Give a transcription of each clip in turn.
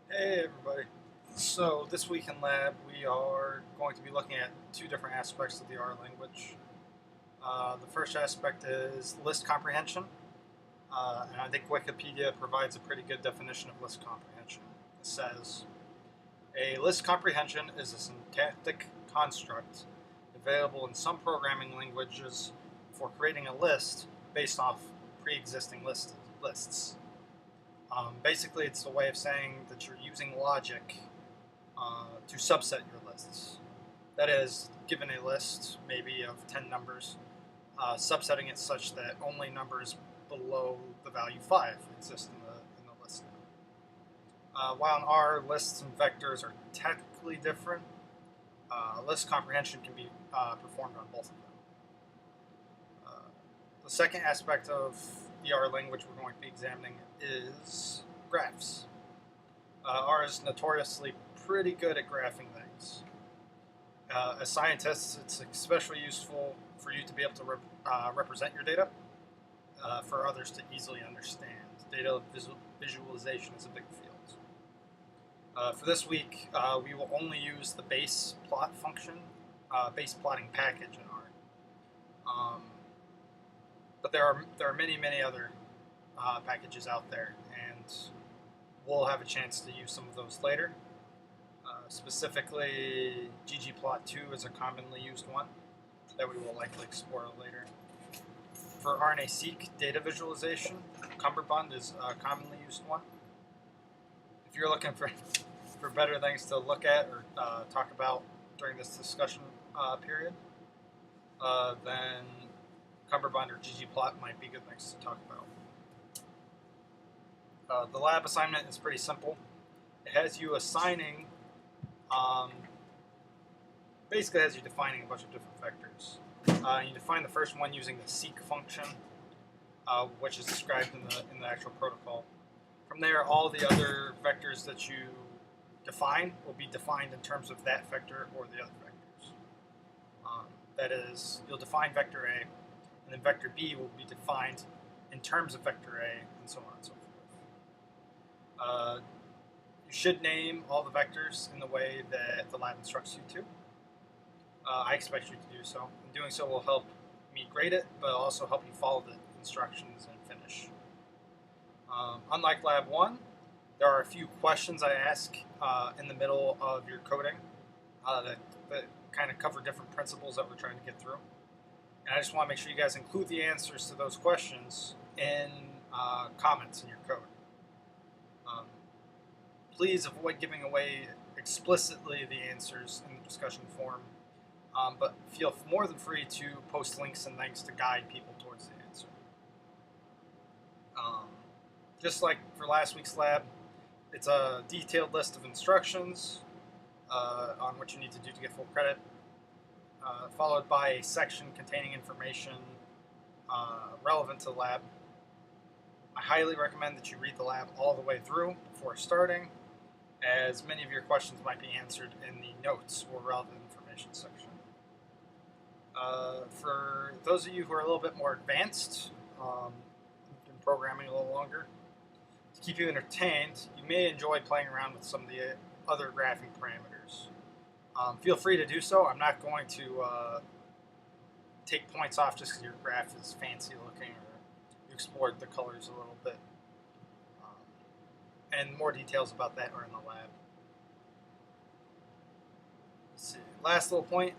Hey everybody. So this week in lab we are going to be looking at two different aspects of the R language. The first aspect is list comprehension, and I think Wikipedia provides a pretty good definition of list comprehension. It says, a list comprehension is a syntactic construct available in some programming languages for creating a list based off pre-existing lists. Basically, it's a way of saying that you're using logic to subset your lists. That is, given a list, maybe of 10 numbers, subsetting it such that only numbers below the value 5 exist in the list. While in R, lists and vectors are technically different, list comprehension can be performed on both of them. The second aspect of the R language we're going to be examining is graphs. R is notoriously pretty good at graphing things. As scientists, it's especially useful for you to be able to represent your data for others to easily understand. Data visualization is a big field. For this week, we will only use the base plot function, base plotting package in R. But there are many other packages out there, and we'll have a chance to use some of those later. Specifically, ggplot2 is a commonly used one that we will likely explore later. For RNA-seq data visualization, Cumberbund is a commonly used one. If you're looking for better things to look at or talk about during this discussion period, then Cumberbund or ggplot might be good things to talk about. The lab assignment is pretty simple. It has you assigning, basically has you defining a bunch of different vectors. You define the first one using the seq function, which is described in the actual protocol. From there, all the other vectors that you define will be defined in terms of that vector or the other vectors. That is, you'll define vector A, and then vector B will be defined in terms of vector A, and so on and so forth. You should name all the vectors in the way that the lab instructs you to. I expect you to do so. And doing so will help me grade it, but also help you follow the instructions and finish. Unlike Lab 1, there are a few questions I ask in the middle of your coding that kind of cover different principles that we're trying to get through. And I just want to make sure you guys include the answers to those questions in comments in your code. Please avoid giving away explicitly the answers in the discussion forum, but feel more than free to post links and things to guide people towards the answer. Just like for last week's lab, it's a detailed list of instructions on what you need to do to get full credit, followed by a section containing information relevant to the lab. I highly recommend that you read the lab all the way through before starting, as many of your questions might be answered in the notes or relevant information section. For those of you who are a little bit more advanced, been programming a little longer, to keep you entertained, you may enjoy playing around with some of the other graphing parameters. Feel free to do so. I'm not going to take points off just because your graph is fancy looking or you explored the colors a little bit. And more details about that are in the lab. Let's see. Last little point,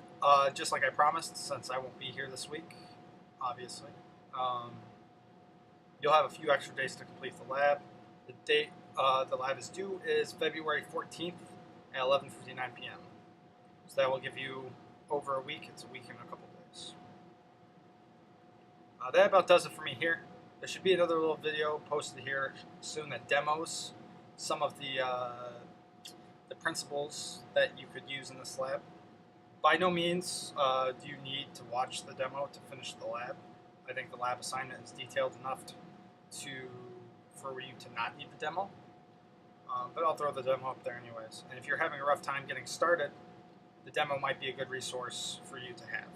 just like I promised, since I won't be here this week, obviously, you'll have a few extra days to complete the lab. The date the lab is due is February 14th at 11:59 p.m. So that will give you over a week. It's a week and a couple days. That about does it for me here. There should be another little video posted here soon that demos some of the principles that you could use in this lab. By no means do you need to watch the demo to finish the lab. I think the lab assignment is detailed enough for you to not need the demo. But I'll throw the demo up there anyways. And if you're having a rough time getting started, the demo might be a good resource for you to have.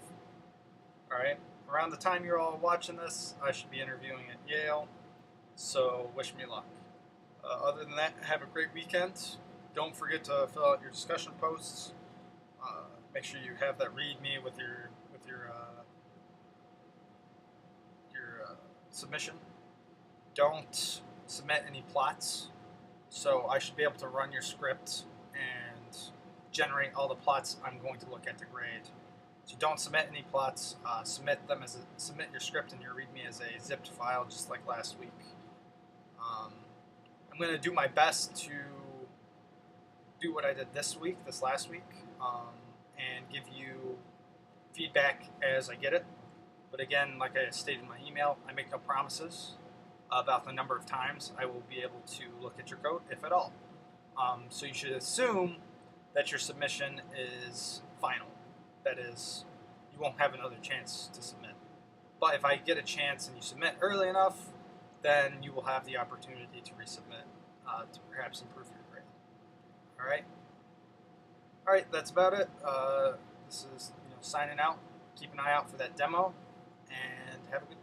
Alright, around the time you're all watching this, I should be interviewing at Yale, so wish me luck. Other than that, have a great weekend, Don't forget to fill out your discussion posts. Make sure you have that README with your submission. Don't submit any plots. So I should be able to run your script and generate all the plots I'm going to look at to grade. So don't submit any plots. Submit your script and your README as a zipped file, just like last week. I'm going to do my best to do what I did this last week, and give you feedback as I get it. But again, like I stated in my email, I make no promises about the number of times I will be able to look at your code, if at all. So you should assume that your submission is final. That is, you won't have another chance to submit. But if I get a chance and you submit early enough, then you will have the opportunity to resubmit to perhaps improve your grade. All right, that's about it. This is signing out. Keep an eye out for that demo, and have a good day.